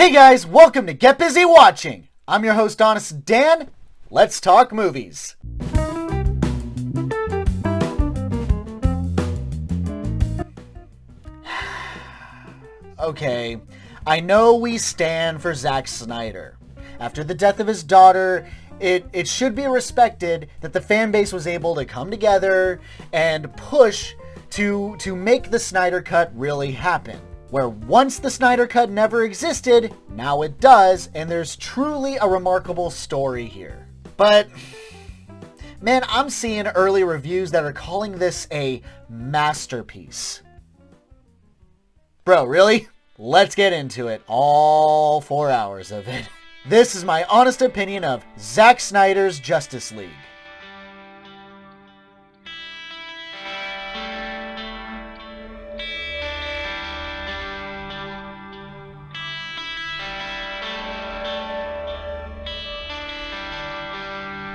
Hey guys, welcome to Get Busy Watching. I'm your host, Honest Dan. Let's talk movies. Okay, I know we stand for Zack Snyder. After the death of his daughter, it should be respected that the fan base was able to come together and push to make the Snyder Cut really happen. Where once the Snyder Cut never existed, now it does, and there's truly a remarkable story here. But, man, I'm seeing early reviews that are calling this a masterpiece. Bro, really? Let's get into it. All 4 hours of it. This is my honest opinion of Zack Snyder's Justice League.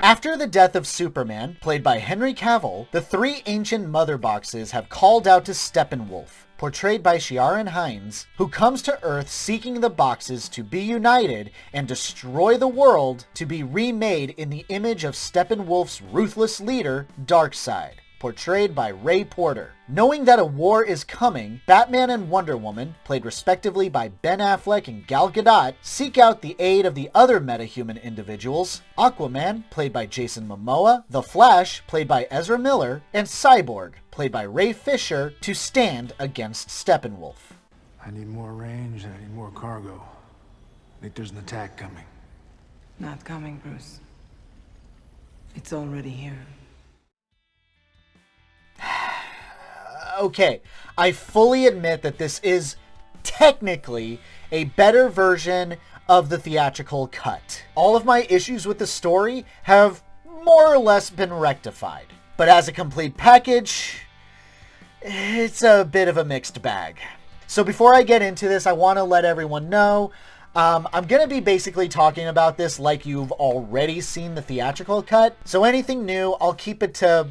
After the death of Superman, played by Henry Cavill, the three ancient mother boxes have called out to Steppenwolf, portrayed by Ciarán Hinds, who comes to Earth seeking the boxes to be united and destroy the world to be remade in the image of Steppenwolf's ruthless leader, Darkseid, portrayed by Ray Porter. Knowing that a war is coming, Batman and Wonder Woman, played respectively by Ben Affleck and Gal Gadot, seek out the aid of the other metahuman individuals, Aquaman, played by Jason Momoa, The Flash, played by Ezra Miller, and Cyborg, played by Ray Fisher, to stand against Steppenwolf. I need more range, I need more cargo. I think there's an attack coming. Not coming, Bruce. It's already here. Okay, I fully admit that this is technically a better version of the theatrical cut. All of my issues with the story have more or less been rectified. But as a complete package, it's a bit of a mixed bag. So before I get into this, I want to let everyone know I'm going to be basically talking about this like you've already seen the theatrical cut. So anything new, I'll keep it to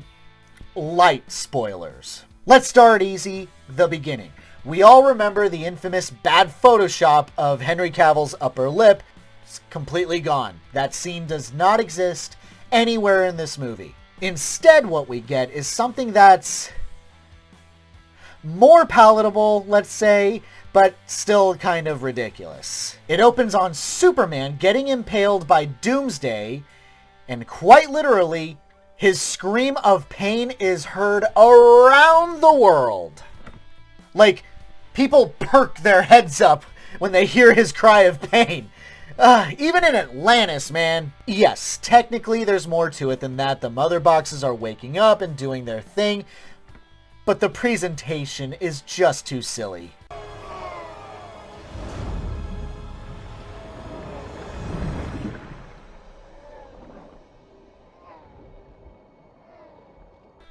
light spoilers. Let's start easy, the beginning. We all remember the infamous bad Photoshop of Henry Cavill's upper lip. It's completely gone. That scene does not exist anywhere in this movie. Instead, what we get is something that's more palatable, let's say, but still kind of ridiculous. It opens on Superman getting impaled by Doomsday, and quite literally, his scream of pain is heard around the world. Like, people perk their heads up when they hear his cry of pain. Even in Atlantis, man. Yes, technically there's more to it than that. The mother boxes are waking up and doing their thing, but the presentation is just too silly.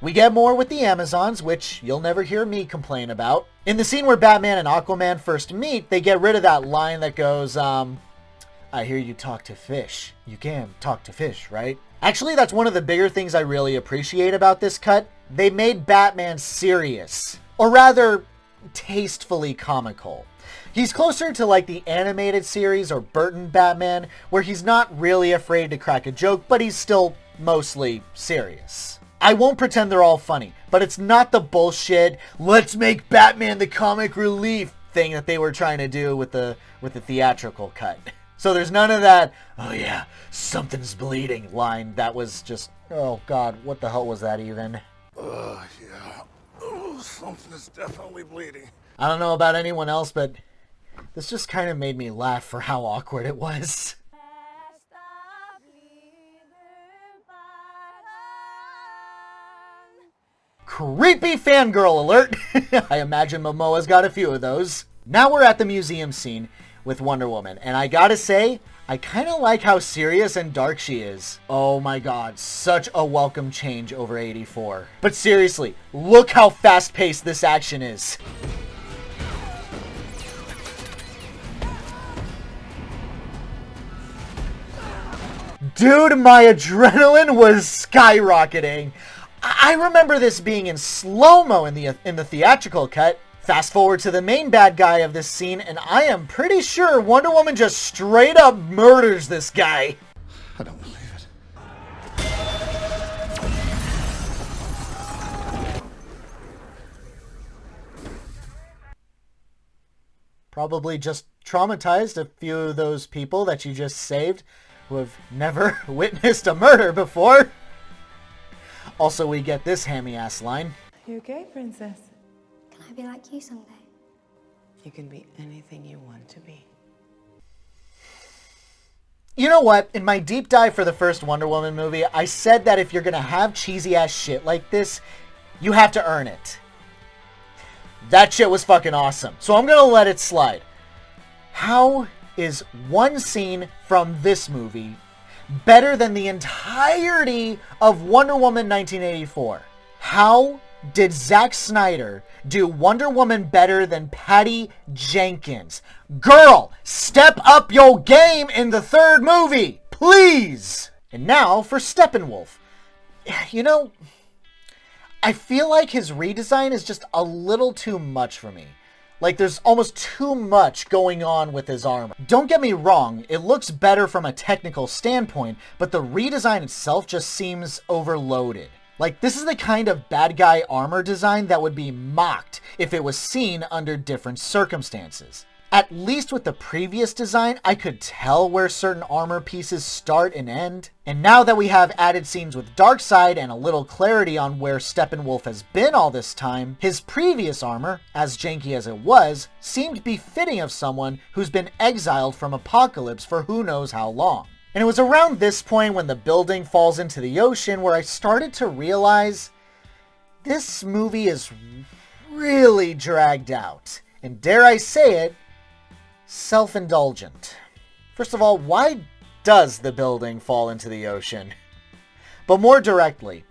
We get more with the Amazons, which you'll never hear me complain about. In the scene where Batman and Aquaman first meet, they get rid of that line that goes, I hear you talk to fish. You can talk to fish, right? Actually, that's one of the bigger things I really appreciate about this cut. They made Batman serious, or rather, tastefully comical. He's closer to like the animated series or Burton Batman, where he's not really afraid to crack a joke, but he's still mostly serious. I won't pretend they're all funny, but it's not the bullshit, let's make Batman the comic relief thing that they were trying to do with the theatrical cut. So there's none of that, oh yeah, something's bleeding line. That was just, oh god, what the hell was that even? Yeah. Oh, something is definitely bleeding. I don't know about anyone else, but this just kind of made me laugh for how awkward it was. Creepy fangirl alert! I imagine Momoa's got a few of those. Now we're at the museum scene with Wonder Woman, and I gotta say, I kinda like how serious and dark she is. Oh my god, such a welcome change over 84. But seriously, look how fast-paced this action is. Dude, my adrenaline was skyrocketing. I remember this being in slow-mo in the theatrical cut. Fast forward to the main bad guy of this scene, and I am pretty sure Wonder Woman just straight up murders this guy. I don't believe it. Probably just traumatized a few of those people that you just saved who have never witnessed a murder before. Also, we get this hammy-ass line. You okay, princess? Can I be like you someday? You can be anything you want to be. You know what? In my deep dive for the first Wonder Woman movie, I said that if you're gonna have cheesy-ass shit like this, you have to earn it. That shit was fucking awesome. So I'm gonna let it slide. How is one scene from this movie better than the entirety of Wonder Woman 1984? How did Zack Snyder do Wonder Woman better than Patty Jenkins? Girl, step up your game in the third movie, please! And now for Steppenwolf. You know, I feel like his redesign is just a little too much for me. Like, there's almost too much going on with his armor. Don't get me wrong, it looks better from a technical standpoint, but the redesign itself just seems overloaded. Like, this is the kind of bad guy armor design that would be mocked if it was seen under different circumstances. At least with the previous design, I could tell where certain armor pieces start and end. And now that we have added scenes with Darkseid and a little clarity on where Steppenwolf has been all this time, his previous armor, as janky as it was, seemed befitting of someone who's been exiled from Apocalypse for who knows how long. And it was around this point when the building falls into the ocean where I started to realize this movie is really dragged out. And dare I say it, self-indulgent. First of all, why does the building fall into the ocean? But more directly,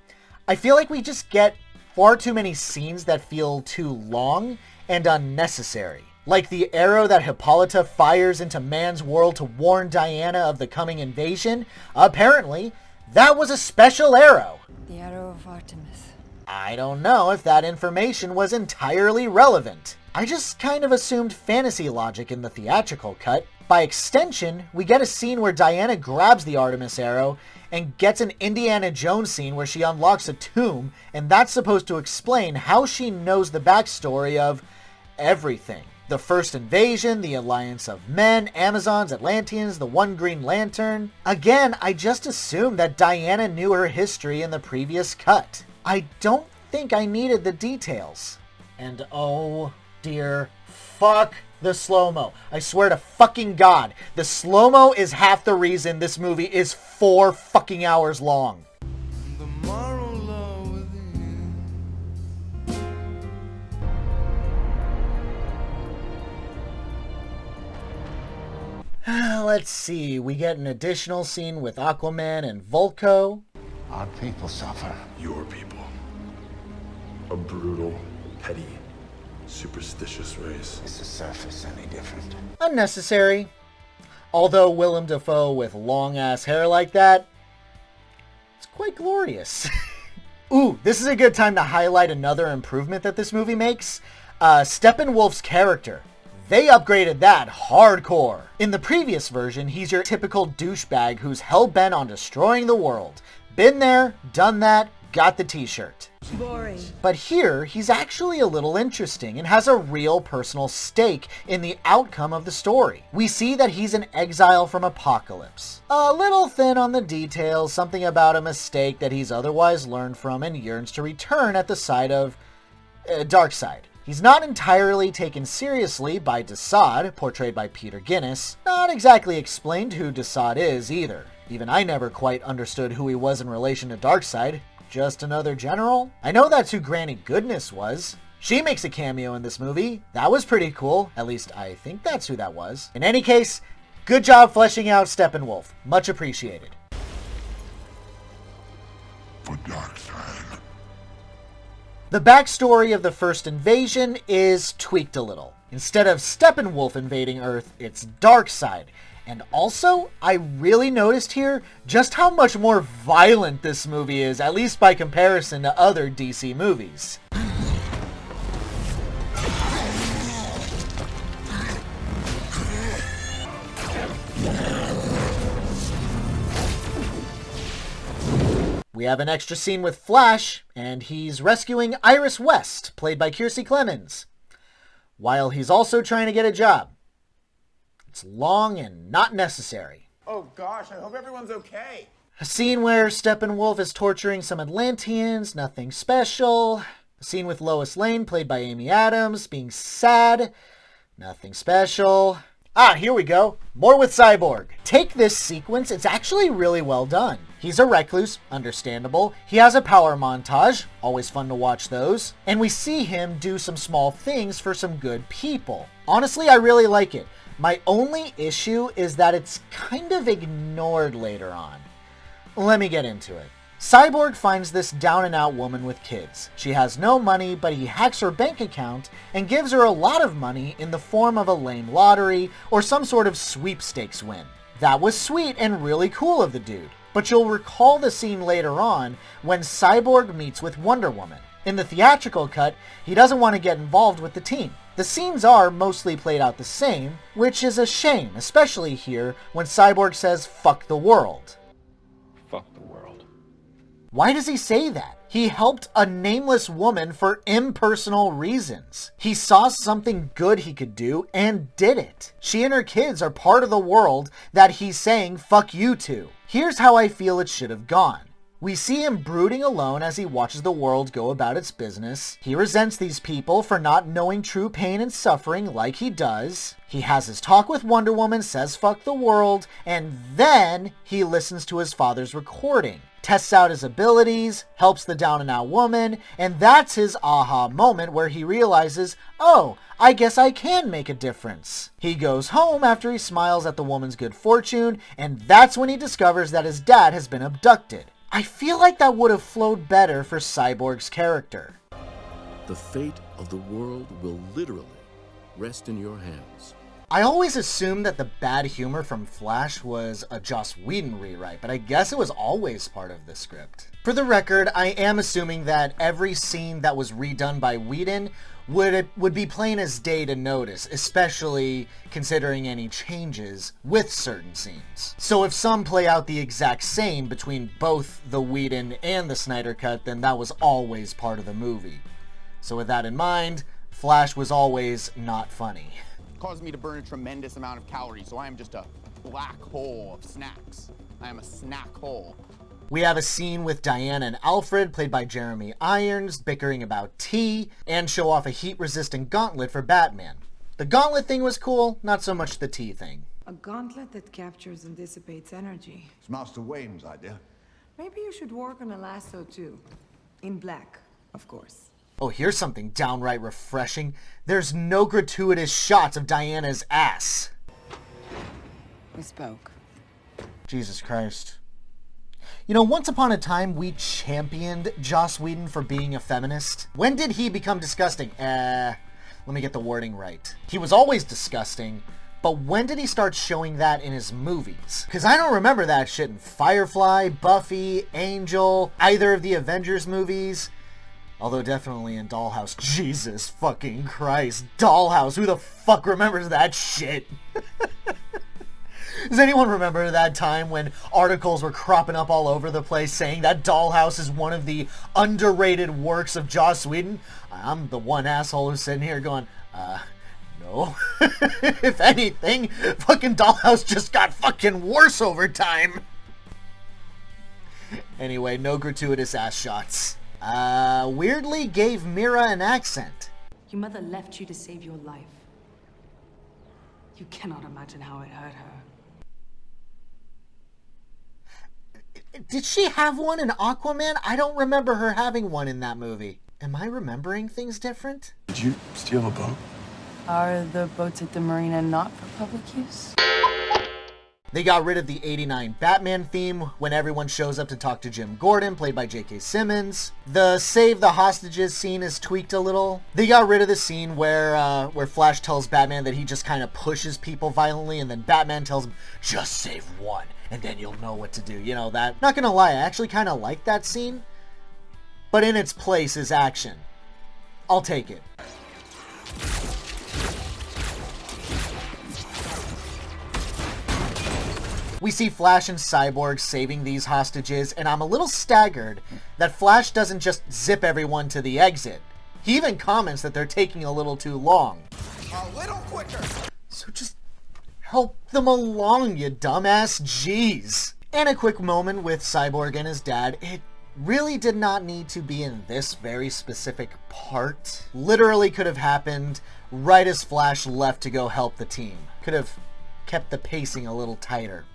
I feel like we just get far too many scenes that feel too long and unnecessary. Like the arrow that Hippolyta fires into man's world to warn Diana of the coming invasion. Apparently, that was a special arrow. The arrow of Artemis. I don't know if that information was entirely relevant. I just kind of assumed fantasy logic in the theatrical cut. By extension, we get a scene where Diana grabs the Artemis arrow and gets an Indiana Jones scene where she unlocks a tomb, and that's supposed to explain how she knows the backstory of everything. The first invasion, the alliance of men, Amazons, Atlanteans, the one Green Lantern. Again, I just assumed that Diana knew her history in the previous cut. I don't think I needed the details. And oh dear fuck the slow-mo. I swear to fucking God, the slow-mo is half the reason this movie is 4 fucking hours long. Let's see, we get an additional scene with Aquaman and Vulko. Our people suffer. Your people. A brutal, petty, superstitious race. Is the surface any different? Unnecessary. Although Willem Dafoe with long-ass hair like that, it's quite glorious. Ooh, this is a good time to highlight another improvement that this movie makes. Steppenwolf's character. They upgraded that hardcore. In the previous version, he's your typical douchebag who's hell-bent on destroying the world. Been there, done that, got the t-shirt. Boring. But here, he's actually a little interesting and has a real personal stake in the outcome of the story. We see that he's an exile from Apocalypse. A little thin on the details, something about a mistake that he's otherwise learned from and yearns to return at the side of Darkseid. He's not entirely taken seriously by Desaad, portrayed by Peter Guinness. Not exactly explained who Desaad is either. Even I never quite understood who he was in relation to Darkseid. Just another general? I know that's who Granny Goodness was. She makes a cameo in this movie. That was pretty cool. At least I think that's who that was. In any case, good job fleshing out Steppenwolf. Much appreciated. For Darkseid. The backstory of the first invasion is tweaked a little. Instead of Steppenwolf invading Earth, it's Darkseid. And also, I really noticed here just how much more violent this movie is, at least by comparison to other DC movies. We have an extra scene with Flash, and he's rescuing Iris West, played by Kiersey Clemons, while he's also trying to get a job. It's long and not necessary. Oh gosh, I hope everyone's okay. A scene where Steppenwolf is torturing some Atlanteans, nothing special. A scene with Lois Lane, played by Amy Adams, being sad, nothing special. Here we go. More with Cyborg. Take this sequence, it's actually really well done. He's a recluse, understandable. He has a power montage, always fun to watch those. And we see him do some small things for some good people. Honestly, I really like it. My only issue is that it's kind of ignored later on. Let me get into it. Cyborg finds this down-and-out woman with kids. She has no money, but he hacks her bank account and gives her a lot of money in the form of a lame lottery or some sort of sweepstakes win. That was sweet and really cool of the dude. But you'll recall the scene later on when Cyborg meets with Wonder Woman. In the theatrical cut, he doesn't want to get involved with the team. The scenes are mostly played out the same, which is a shame, especially here when Cyborg says, "Fuck the world." Fuck the world. Why does he say that? He helped a nameless woman for impersonal reasons. He saw something good he could do and did it. She and her kids are part of the world that he's saying fuck you to. Here's how I feel it should have gone. We see him brooding alone as he watches the world go about its business. He resents these people for not knowing true pain and suffering like he does. He has his talk with Wonder Woman, says fuck the world, and then he listens to his father's recording, tests out his abilities, helps the down-and-out woman, and that's his aha moment where he realizes, oh, I guess I can make a difference. He goes home after he smiles at the woman's good fortune, and that's when he discovers that his dad has been abducted. I feel like that would have flowed better for Cyborg's character. The fate of the world will literally rest in your hands. I always assumed that the bad humor from Flash was a Joss Whedon rewrite, but I guess it was always part of the script. For the record, I am assuming that every scene that was redone by Whedon would be plain as day to notice, especially considering any changes with certain scenes. So if some play out the exact same between both the Whedon and the Snyder Cut, then that was always part of the movie. So with that in mind, Flash was always not funny. Caused me to burn a tremendous amount of calories, so I am just a black hole of snacks. I am a snack hole. We have a scene with Diana and Alfred, played by Jeremy Irons, bickering about tea, and show off a heat-resistant gauntlet for Batman. The gauntlet thing was cool, not so much the tea thing. A gauntlet that captures and dissipates energy. It's Master Wayne's idea. Maybe you should work on a lasso too. In black, of course. Oh, here's something downright refreshing. There's no gratuitous shots of Diana's ass. We spoke. Jesus Christ. You know, once upon a time, we championed Joss Whedon for being a feminist. When did he become disgusting? Let me get the wording right. He was always disgusting, but when did he start showing that in his movies? Because I don't remember that shit in Firefly, Buffy, Angel, either of the Avengers movies. Although definitely in Dollhouse. Jesus fucking Christ. Dollhouse. Who the fuck remembers that shit? Does anyone remember that time when articles were cropping up all over the place saying that Dollhouse is one of the underrated works of Joss Whedon? I'm the one asshole who's sitting here going, no. If anything, fucking Dollhouse just got fucking worse over time. Anyway, no gratuitous ass shots. Weirdly gave Mira an accent. Your mother left you to save your life. You cannot imagine how it hurt her. Did she have one in Aquaman? I don't remember her having one in that movie. Am I remembering things different? Did you steal a boat? Are the boats at the marina not for public use? They got rid of the '89 Batman theme when everyone shows up to talk to Jim Gordon, played by J.K. Simmons. The save the hostages scene is tweaked a little. They got rid of the scene where Flash tells Batman that he just kind of pushes people violently, and then Batman tells him, just save one, and then you'll know what to do. You know that. Not gonna lie, I actually kind of like that scene, but in its place is action. I'll take it. We see Flash and Cyborg saving these hostages, and I'm a little staggered that Flash doesn't just zip everyone to the exit. He even comments that they're taking a little too long. A little quicker. So just help them along, you dumbass. Jeez. And a quick moment with Cyborg and his dad. It really did not need to be in this very specific part. Literally could have happened right as Flash left to go help the team. Could have kept the pacing a little tighter.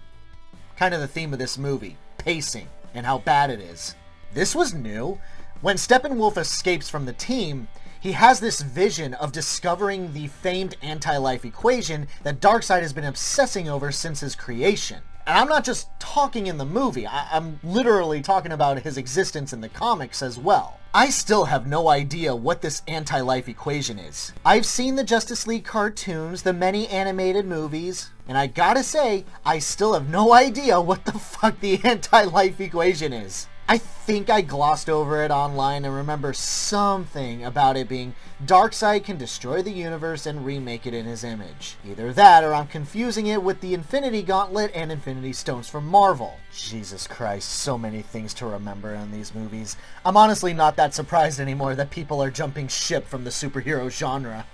Kind of the theme of this movie. Pacing. And how bad it is. This was new. When Steppenwolf escapes from the team, he has this vision of discovering the famed anti-life equation that Darkseid has been obsessing over since his creation. And I'm not just talking in the movie, I'm literally talking about his existence in the comics as well. I still have no idea what this anti-life equation is. I've seen the Justice League cartoons, the many animated movies, and I gotta say, I still have no idea what the fuck the anti-life equation is. I think I glossed over it online and remember something about it being Darkseid can destroy the universe and remake it in his image. Either that or I'm confusing it with the Infinity Gauntlet and Infinity Stones from Marvel. Jesus Christ, so many things to remember in these movies. I'm honestly not that surprised anymore that people are jumping ship from the superhero genre.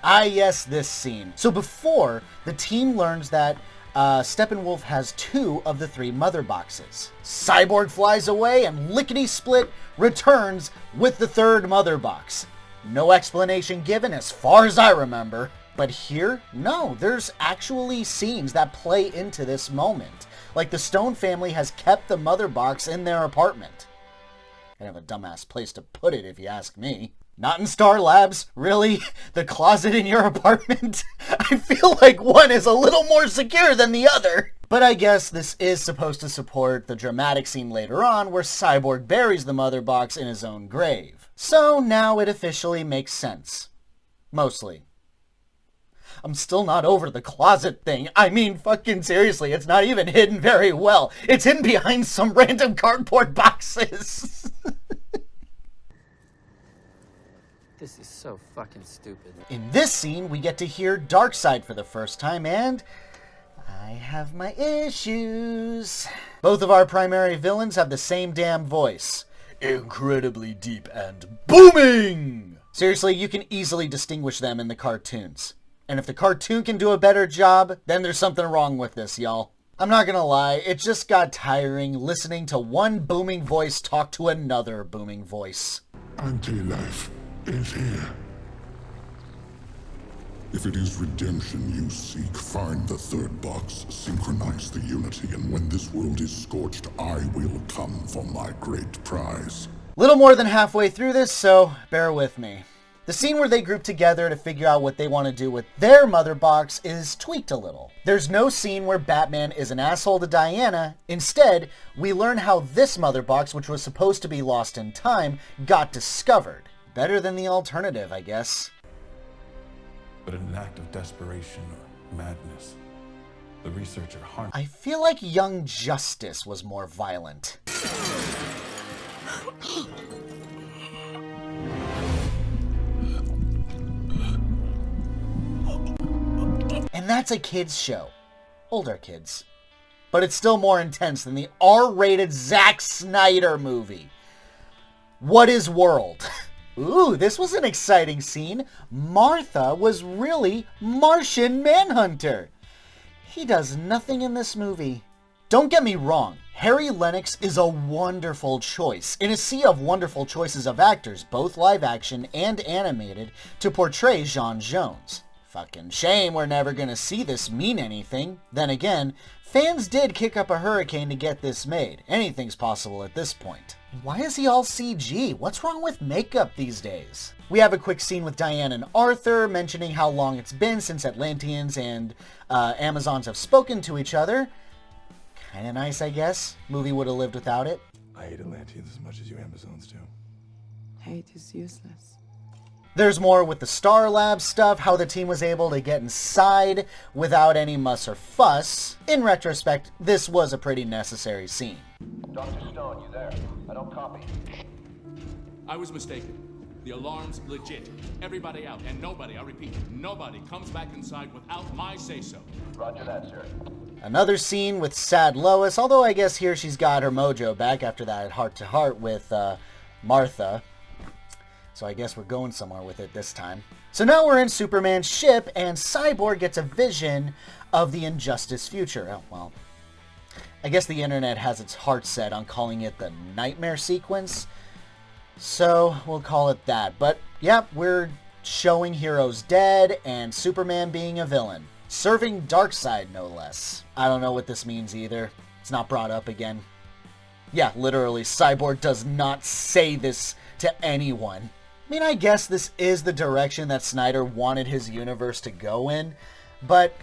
Ah yes, this scene. So before, the team learns that Steppenwolf has 2 of the 3 mother boxes. Cyborg flies away and lickety-split returns with the 3rd mother box. No explanation given as far as I remember. But here, no, there's actually scenes that play into this moment. Like the Stone family has kept the mother box in their apartment. Kind of a dumbass place to put it if you ask me. Not in Star Labs, really? The closet in your apartment? I feel like one is a little more secure than the other. But I guess this is supposed to support the dramatic scene later on where Cyborg buries the mother box in his own grave. So now it officially makes sense. Mostly. I'm still not over the closet thing. I mean, fucking seriously, it's not even hidden very well. It's hidden behind some random cardboard boxes. This is so fucking stupid. In this scene, we get to hear Darkseid for the first time, and I have my issues. Both of our primary villains have the same damn voice. Incredibly deep and booming! Seriously, you can easily distinguish them in the cartoons. And if the cartoon can do a better job, then there's something wrong with this, y'all. I'm not gonna lie, it just got tiring listening to one booming voice talk to another booming voice. Anti-life is here. If it is redemption you seek, find the 3rd box, synchronize the unity, and when this world is scorched, I will come for my great prize. Little more than halfway through this, so bear with me. The scene where they group together to figure out what they want to do with their mother box is tweaked a little. There's no scene where Batman is an asshole to Diana. Instead, we learn how this mother box, which was supposed to be lost in time, got discovered. Better than the alternative, I guess. But in an act of desperation or madness, the researcher harnessed... I feel like Young Justice was more violent. And that's a kid's show. Older kids. But it's still more intense than the R-rated Zack Snyder movie. What is World? Ooh, this was an exciting scene. Martha was really Martian Manhunter. He does nothing in this movie. Don't get me wrong, Harry Lennix is a wonderful choice in a sea of wonderful choices of actors, both live action and animated, to portray J'onn J'onzz. Fucking shame we're never gonna see this mean anything. Then again, fans did kick up a hurricane to get this made. Anything's possible at this point. Why is he all CG? What's wrong with makeup these days? We have a quick scene with Diane and Arthur mentioning how long it's been since Atlanteans and Amazons have spoken to each other. Kinda nice, I guess. Movie would have lived without it. I hate Atlanteans as much as you Amazons do. Hate is useless. There's more with the Star Labs stuff, how the team was able to get inside without any muss or fuss. In retrospect, this was a pretty necessary scene. Dr. Stone, you there? I don't copy. I was mistaken. The alarm's legit. Everybody out, and nobody, I repeat, nobody comes back inside without my say-so. Roger that, sir. Another scene with sad Lois, although I guess here she's got her mojo back after that heart-to-heart with Martha. So I guess we're going somewhere with it this time. So now we're in Superman's ship, and Cyborg gets a vision of the Injustice future. Oh, well, I guess the internet has its heart set on calling it the Nightmare Sequence. So we'll call it that. But yeah, we're showing heroes dead and Superman being a villain. Serving Darkseid, no less. I don't know what this means either. It's not brought up again. Yeah, literally, Cyborg does not say this to anyone. I mean, I guess this is the direction that Snyder wanted his universe to go in, but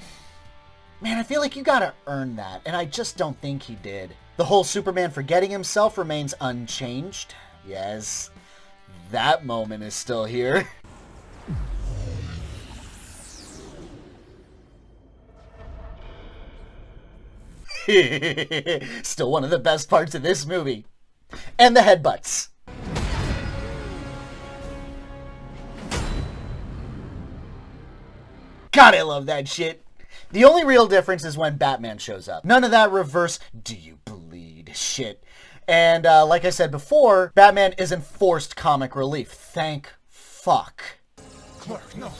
man, I feel like you gotta earn that, and I just don't think he did. The whole Superman forgetting himself remains unchanged. Yes, that moment is still here. Still one of the best parts of this movie. And the headbutts. God, I love that shit. The only real difference is when Batman shows up. None of that reverse, do you bleed shit. And like I said before, Batman isn't forced comic relief. Thank fuck. Clark, no.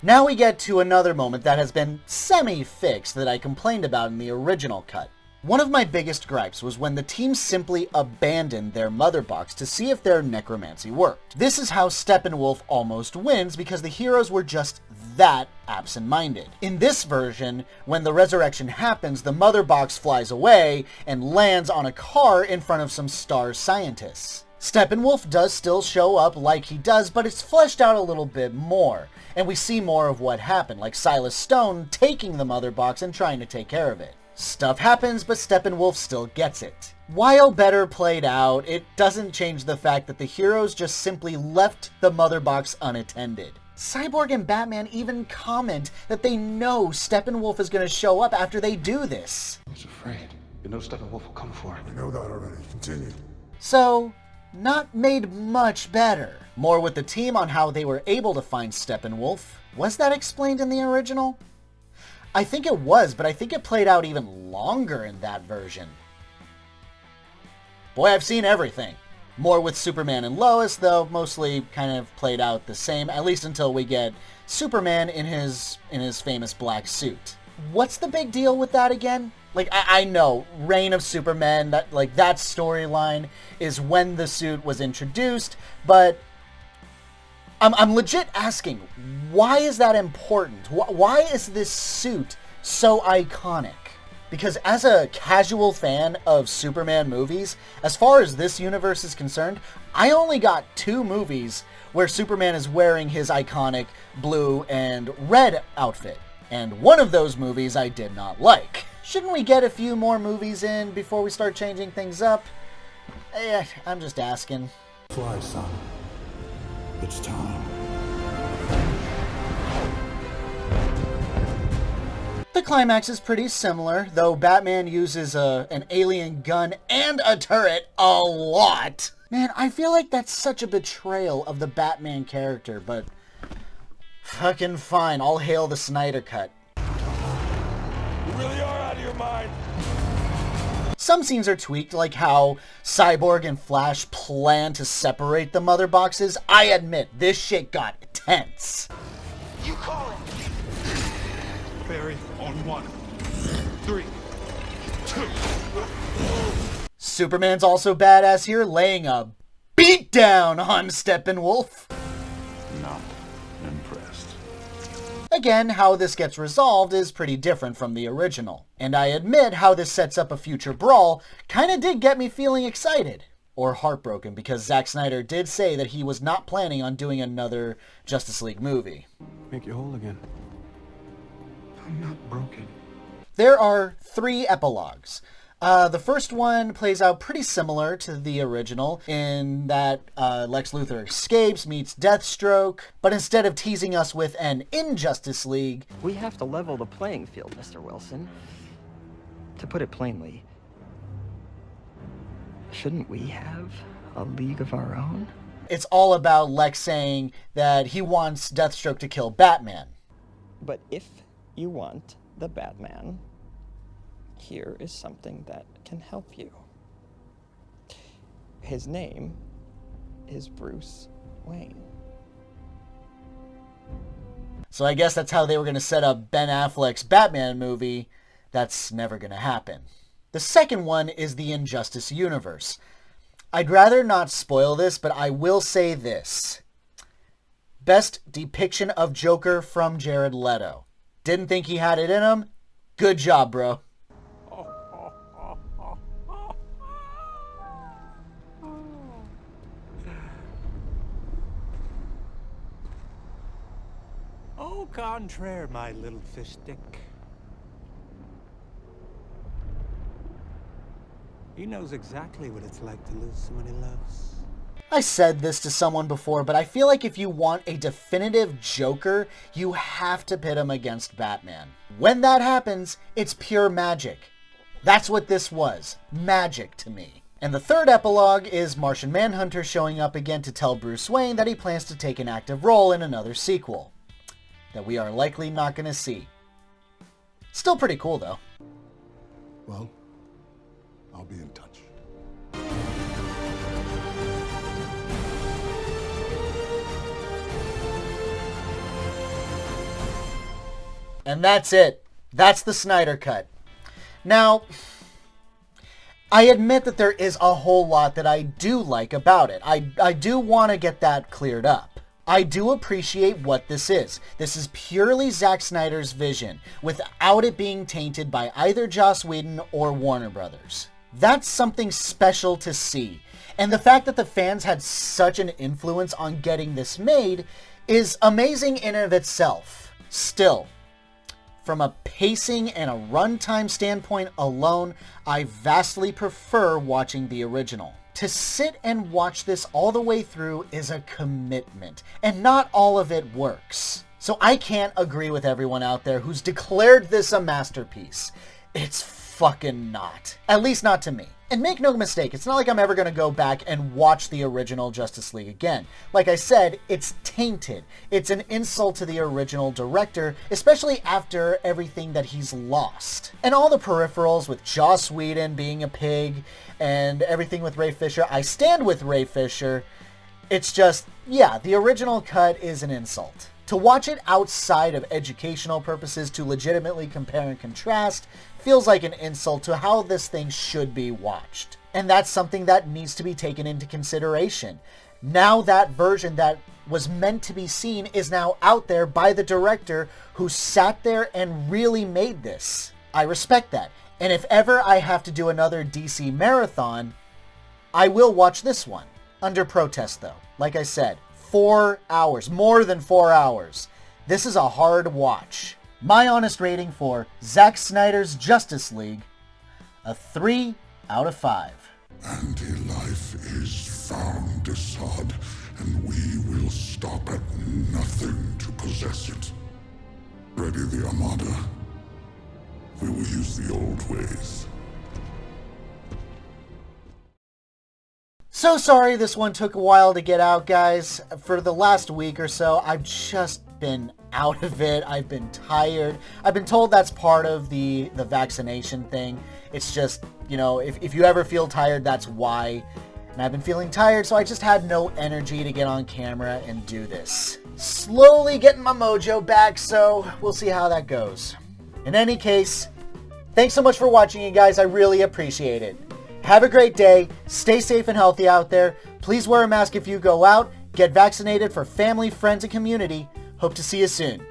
Now we get to another moment that has been semi-fixed that I complained about in the original cut. One of my biggest gripes was when the team simply abandoned their mother box to see if their necromancy worked. This is how Steppenwolf almost wins because the heroes were just that absent-minded. In this version, when the resurrection happens, the mother box flies away and lands on a car in front of some star scientists. Steppenwolf does still show up like he does, but it's fleshed out a little bit more, and we see more of what happened, like Silas Stone taking the mother box and trying to take care of it. Stuff happens, but Steppenwolf still gets it. While better played out, it doesn't change the fact that the heroes just simply left the mother box unattended. Cyborg and Batman even comment that they know Steppenwolf is going to show up after they do this. He's afraid. You know Steppenwolf will come for him. We know that already. Continue. So, not made much better. More with the team on how they were able to find Steppenwolf. Was that explained in the original? I think it was, but I think it played out even longer in that version. Boy, I've seen everything. More with Superman and Lois, though mostly kind of played out the same, at least until we get Superman in his famous black suit. What's the big deal with that again? Like, I know, Reign of Superman, that storyline is when the suit was introduced, but I'm legit asking, why is that important? Why is this suit so iconic? Because as a casual fan of Superman movies, as far as this universe is concerned, I only got 2 movies where Superman is wearing his iconic blue and red outfit. And one of those movies I did not like. Shouldn't we get a few more movies in before we start changing things up? I'm just asking. Fly, son. It's time. The climax is pretty similar, though Batman uses an alien gun and a turret a lot. Man, I feel like that's such a betrayal of the Batman character, but fucking fine, I'll hail the Snyder Cut. You really are out of your mind. Some scenes are tweaked, like how Cyborg and Flash plan to separate the mother boxes. I admit, this shit got tense. You call it. Barry on 1, 3, 2. Superman's also badass here, laying a beatdown on Steppenwolf. Not impressed. Again, how this gets resolved is pretty different from the original. And I admit how this sets up a future brawl kinda did get me feeling excited. Or heartbroken, because Zack Snyder did say that he was not planning on doing another Justice League movie. Make you whole again. I'm not broken. There are 3 epilogues. The first one plays out pretty similar to the original in that Lex Luthor escapes, meets Deathstroke, but instead of teasing us with an Injustice League... We have to level the playing field, Mr. Wilson. To put it plainly, shouldn't we have a league of our own? It's all about Lex saying that he wants Deathstroke to kill Batman. But if you want the Batman, here is something that can help you. His name is Bruce Wayne. So I guess that's how they were going to set up Ben Affleck's Batman movie. That's never going to happen. The second one is the Injustice universe. I'd rather not spoil this, but I will say this. Best depiction of Joker from Jared Leto. Didn't think he had it in him? Good job, bro. Au contraire, my little fish stick. He knows exactly what it's like to lose someone he loves. I said this to someone before, but I feel like if you want a definitive Joker, you have to pit him against Batman. When that happens, it's pure magic. That's what this was. Magic to me. And the third epilogue is Martian Manhunter showing up again to tell Bruce Wayne that he plans to take an active role in another sequel that we are likely not going to see. Still pretty cool, though. Well, I'll be in touch. And that's it. That's the Snyder Cut. Now, I admit that there is a whole lot that I do like about it. I do want to get that cleared up. I do appreciate what this is. This is purely Zack Snyder's vision, without it being tainted by either Joss Whedon or Warner Brothers. That's something special to see. And the fact that the fans had such an influence on getting this made is amazing in and of itself. Still, from a pacing and a runtime standpoint alone, I vastly prefer watching the original. To sit and watch this all the way through is a commitment, and not all of it works. So I can't agree with everyone out there who's declared this a masterpiece. It's fucking not. At least not to me. And make no mistake, it's not like I'm ever going to go back and watch the original Justice League again. Like I said, it's tainted. It's an insult to the original director, especially after everything that he's lost. And all the peripherals with Joss Whedon being a pig and everything with Ray Fisher. I stand with Ray Fisher. It's just, yeah, the original cut is an insult. To watch it outside of educational purposes to legitimately compare and contrast feels like an insult to how this thing should be watched. And that's something that needs to be taken into consideration. Now that version that was meant to be seen is now out there by the director who sat there and really made this. I respect that. And if ever I have to do another DC marathon, I will watch this one. Under protest though. Like I said, 4 hours, more than 4 hours. This is a hard watch. My honest rating for Zack Snyder's Justice League, a 3 out of 5. Anti-life is found, Assad, and we will stop at nothing to possess it. Ready the Armada. We will use the old ways. So sorry this one took a while to get out, guys. For the last week or so, I've just been out of it. I've been tired. I've been told that's part of the vaccination thing. It's just, you know, if you ever feel tired, that's why. And I've been feeling tired, so I just had no energy to get on camera and do this. Slowly getting my mojo back, so we'll see how that goes. In any case, thanks so much for watching, you guys. I really appreciate it. Have a great day. Stay safe and healthy out there. Please wear a mask if you go out. Get vaccinated for family, friends, and community. Hope to see you soon.